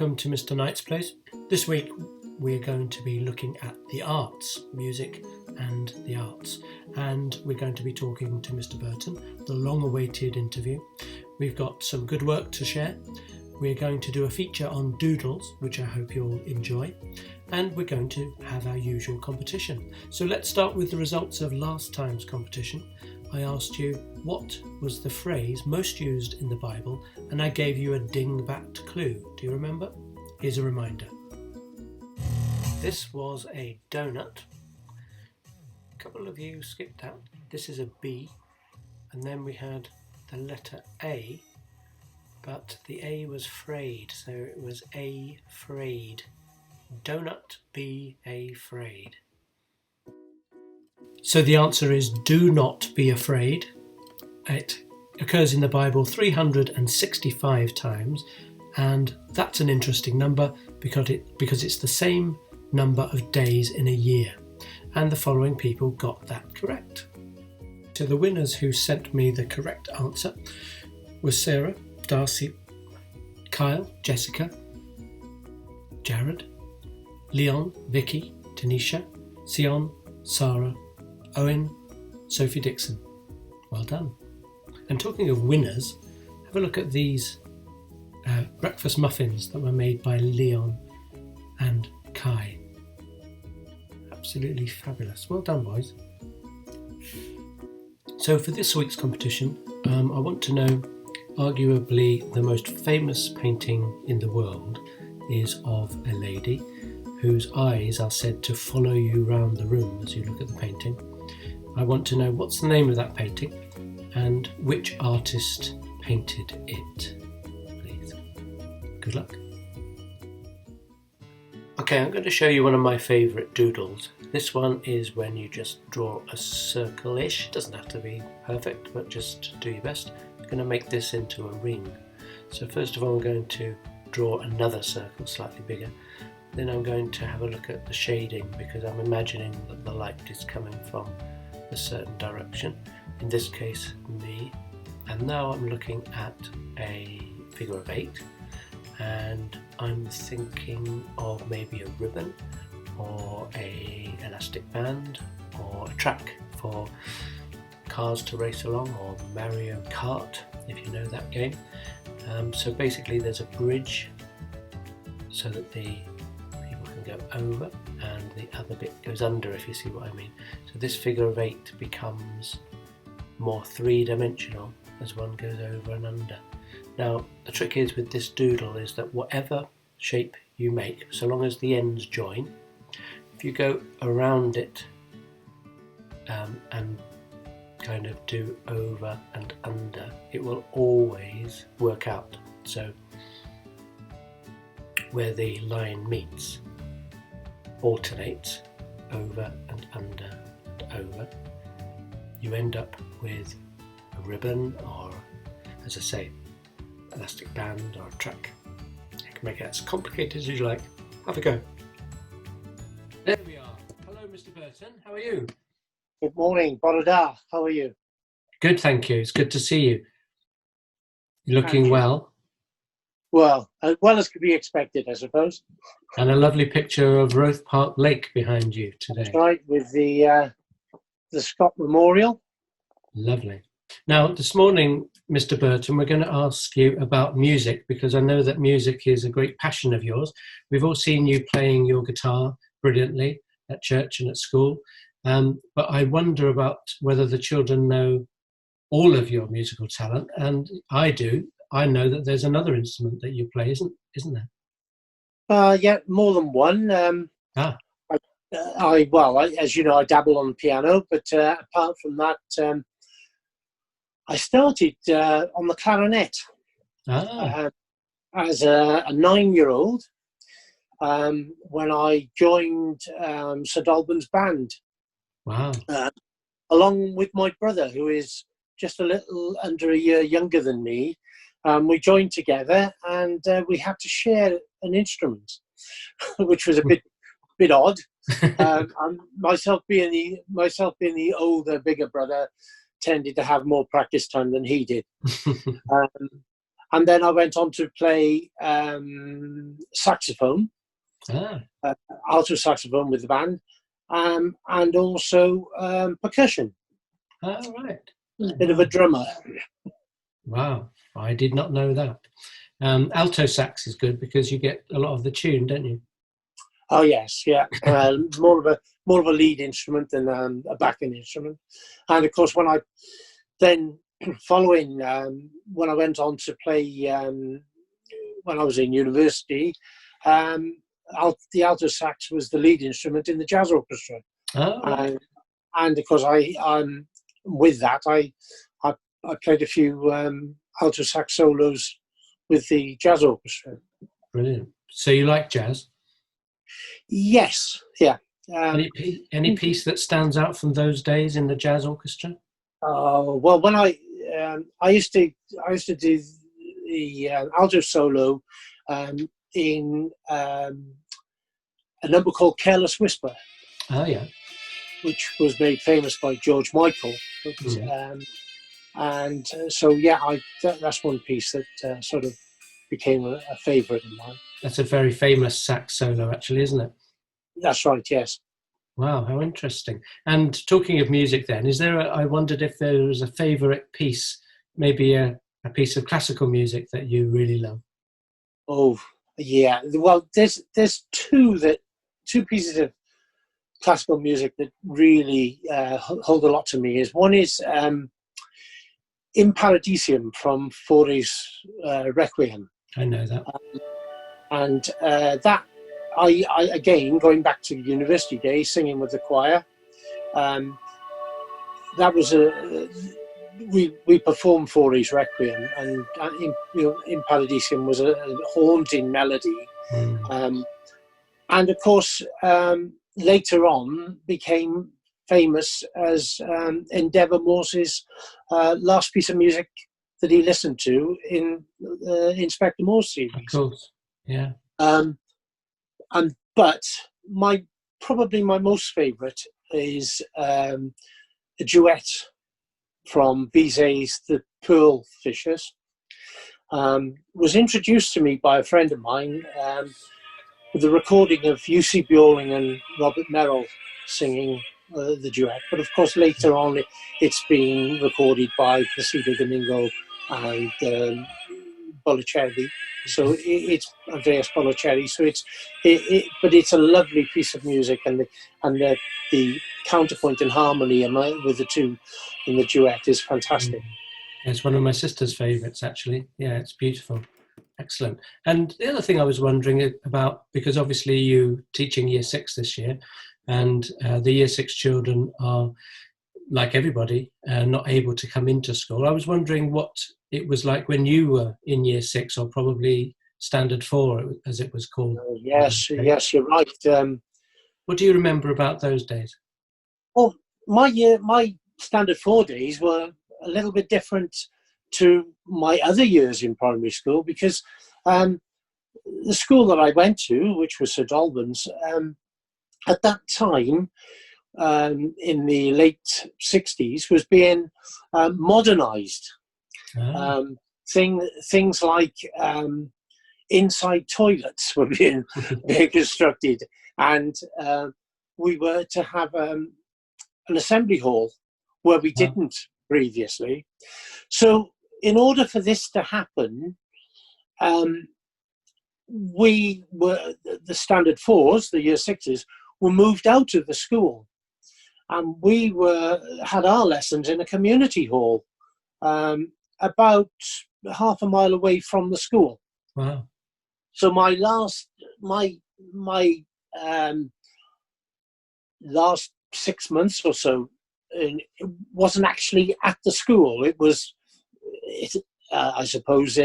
Welcome to Mr. Knight's Place. This week we're going to be looking at the arts, music and the arts. And we're going to be talking to Mr. Burton, the long-awaited interview. We've got some good work to share. We're going to do a feature on doodles, which I hope you'll enjoy. And we're going to have our usual competition. So let's start with the results of last time's competition. I asked you what was the phrase most used in the Bible, and I gave you a ding-backed clue. Do you remember? Here's a reminder. This was a donut. A couple of you skipped out. This is a B, and then we had the letter A, but the A was frayed, so it was A frayed. Donut, be afraid. So the answer is do not be afraid. It occurs in the Bible 365 times, and that's an interesting number because it's the same number of days in a year. And the following people got that correct. So the winners who sent me the correct answer were Sarah, Darcy, Kyle, Jessica, Jared, Leon, Vicky, Tanisha, Sion, Sarah, Owen, Sophie Dixon. Well done. And talking of winners, have a look at these breakfast muffins that were made by Leon and Kai. Absolutely fabulous. Well done, boys. So for this week's competition, I want to know, arguably the most famous painting in the world is of a lady whose eyes are said to follow you round the room as you look at the painting. I want to know what's the name of that painting and which artist painted it, please. Good luck. Okay, I'm going to show you one of my favourite doodles. This one is when you just draw a circle-ish. It doesn't have to be perfect, but just do your best. I'm going to make this into a ring. So first of all, I'm going to draw another circle slightly bigger. Then I'm going to have a look at the shading because I'm imagining that the light is coming from a certain direction, in this case me. And now I'm looking at a figure of 8 and I'm thinking of maybe a ribbon or a elastic band or a track for cars to race along, or Mario Kart if you know that game. So basically there's a bridge so that the go over and the other bit goes under, if you see what I mean. So this figure of 8 becomes more three-dimensional as one goes over and under. Now the trick is with this doodle is that whatever shape you make, so long as the ends join, if you go around it and kind of do over and under, it will always work out. So where the line meets alternates over and under and over, you end up with a ribbon or, as I say, elastic band or a track. You can make it as complicated as you like. Have a go. There we are. Hello, Mr. Burton. How are you? Good morning, Borada. How are you? Good, thank you. It's good to see you. You're looking well. Well, as well as could be expected, I suppose. And a lovely picture of Roath Park Lake behind you today. That's right, with the Scott Memorial. Lovely. Now, this morning, Mr. Burton, we're going to ask you about music because I know that music is a great passion of yours. We've all seen you playing your guitar brilliantly at church and at school. But I wonder about whether the children know all of your musical talent, and I do. I know that there's another instrument that you play, isn't there? Yeah, more than one. As you know, I dabble on the piano, but apart from that, I started on the clarinet as a 9-year-old when I joined St Albans Band. Wow! Along with my brother, who is just a little under a year younger than me. We joined together and we had to share an instrument, which was a bit odd. Myself being the older, bigger brother, tended to have more practice time than he did. And then I went on to play saxophone, Ah, alto saxophone with the band, and also percussion. oh, right. Bit of a drummer. Wow, I did not know that. Alto sax is good because you get a lot of the tune, don't you? Oh yes, yeah. More of a lead instrument than a backing instrument. And of course, when I then following when I went on to play when I was in university, the alto sax was the lead instrument in the jazz orchestra. Oh, right. And of course, I'm with that. I played a few alto sax solos with the jazz orchestra. Brilliant. So you like jazz? Yes, yeah. Any piece that stands out from those days in the jazz orchestra? Well, when I used to do the alto solo in a number called "Careless Whisper," Oh, yeah. which was made famous by George Michael. And so, yeah, that's one piece that sort of became a favourite of mine. That's a very famous sax solo, actually, isn't it? That's right, yes. Wow, how interesting. And talking of music then, I wondered if there was a favourite piece, maybe a piece of classical music that you really love. Oh, yeah. Well, there's two pieces of classical music that really hold a lot to me. One is In Paradisium from Fauré's Requiem. I know that. And that, I again, going back to university days, singing with the choir, that was we performed Fauré's Requiem, and In Paradisium was a haunting melody. And of course, later on became famous as Endeavour Morse's last piece of music that he listened to in Inspector Morse series. Of course, yeah. But probably my most favourite is a duet from Bizet's The Pearl Fishers. Was introduced to me by a friend of mine with a recording of U.C. Bjorling and Robert Merrill singing the duet. But of course, later on, it's been recorded by Placido Domingo and Bolicelli. So it's Andreas Bolicelli. So but it's a lovely piece of music, and the counterpoint and harmony with the two in the duet is fantastic. It's one of my sister's favourites, actually. Yeah, it's beautiful. Excellent. And the other thing I was wondering about, because obviously you're teaching Year 6 this year, and the Year 6 children are, like everybody, not able to come into school. I was wondering what it was like when you were in Year 6, or probably Standard 4, as it was called. Yes, you're right. What do you remember about those days? Well, my Standard 4 days were a little bit different to my other years in primary school, because the school that I went to, which was St Albans, at that time, in the late 60s, was being modernised. Things like inside toilets were being constructed, and we were to have an assembly hall where we didn't previously. So in order for this to happen, we were, the Standard 4s, the Year 6s, were moved out of the school, and we had our lessons in a community hall about half a mile away from the school. Wow. So my last 6 months or so, it wasn't actually at the school. It was, I suppose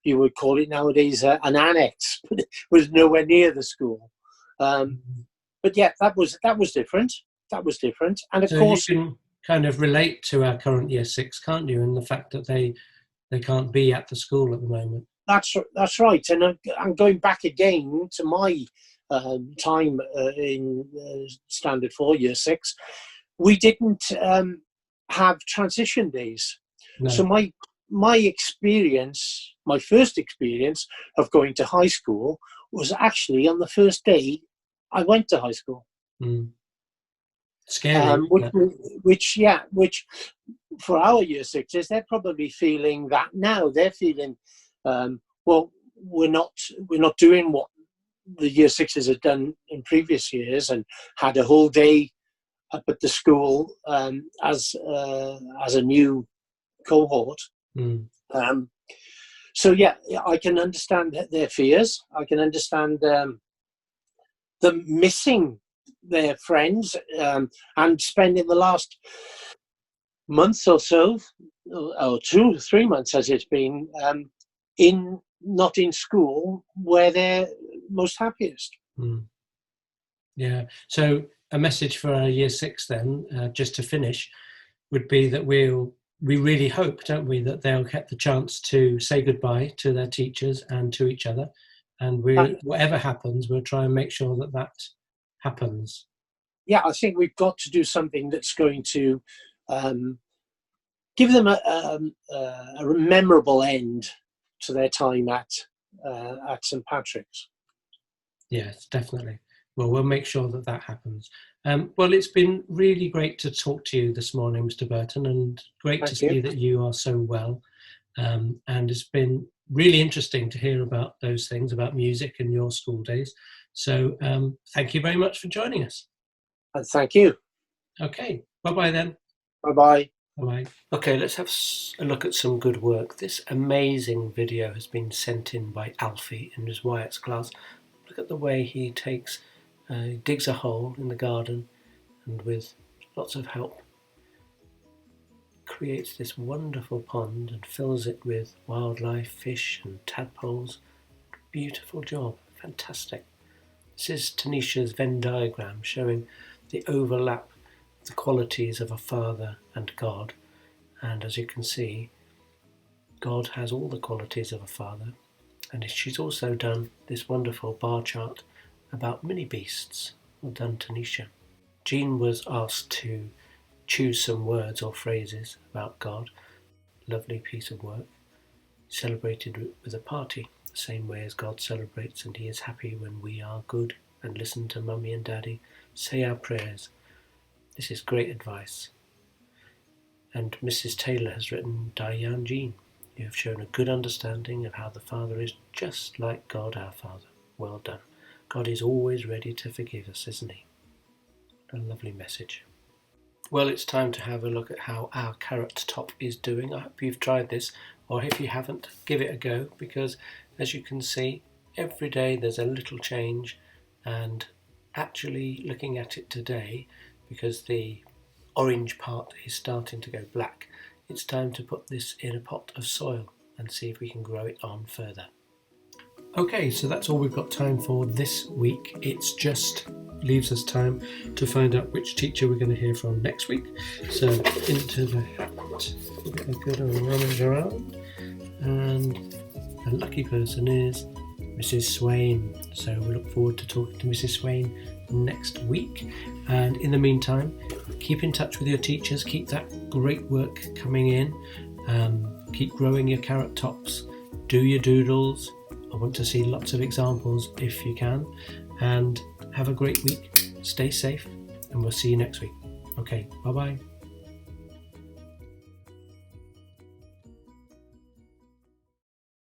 you would call it nowadays an annex, but it was nowhere near the school. But yeah, that was different. That was different, and of course, you can kind of relate to our current Year 6, can't you? And the fact that they can't be at the school at the moment. That's right. And I'm going back again to my time in Standard 4, Year 6. We didn't have transition days. No. So my experience, my first experience of going to high school was actually on the first day I went to high school. Scary. Which for our year sixes, they're probably feeling that now. They're feeling, well, we're not doing what the year sixes had done in previous years and had a whole day up at the school as a new cohort. So yeah, I can understand their fears. I can understand them missing their friends and spending the last month or so, or 2 3 months as it's been, not in school where they're most happiest. Yeah. So a message for our year 6 then, just to finish, would be that we really hope, don't we, that they'll get the chance to say goodbye to their teachers and to each other, and whatever happens, we'll try and make sure that happens. Yeah, I think we've got to do something that's going to give them a memorable end to their time at St Patrick's. Yes, definitely. Well, we'll make sure that happens. Well, it's been really great to talk to you this morning, Mr. Burton, and great to see that you are so well. And it's been really interesting to hear about those things, about music and your school days. So thank you very much for joining us. And thank you. Okay, bye-bye then. Bye-bye. Bye-bye. Okay, let's have a look at some good work. This amazing video has been sent in by Alfie in his Wyatt's class. Look at the way he digs a hole in the garden, and with lots of help creates this wonderful pond and fills it with wildlife, fish and tadpoles. Beautiful job, fantastic. This is Tanisha's Venn diagram showing the overlap of the qualities of a father and God, and as you can see, God has all the qualities of a father, and she's also done this wonderful bar chart about mini beasts. Well done, Tanisha. Jean was asked to choose some words or phrases about God. Lovely piece of work. Celebrated with a party, the same way as God celebrates, and he is happy when we are good and listen to Mummy and Daddy, say our prayers. This is great advice. And Mrs. Taylor has written, Diane Jean, you have shown a good understanding of how the Father is just like God our Father. Well done. God is always ready to forgive us, isn't he? A lovely message. Well, it's time to have a look at how our carrot top is doing. I hope you've tried this, or if you haven't, give it a go, because as you can see, every day there's a little change, and actually looking at it today, because the orange part is starting to go black, it's time to put this in a pot of soil and see if we can grow it on further. Okay, so that's all we've got time for this week. It's just leaves us time to find out which teacher we're going to hear from next week. So into the hat, give it a good rummage around, and the lucky person is Mrs. Swain. So we look forward to talking to Mrs. Swain next week, and in the meantime, keep in touch with your teachers, keep that great work coming in, keep growing your carrot tops, do your doodles. I want to see lots of examples if you can, and have a great week. Stay safe, and we'll see you next week. Okay, bye-bye.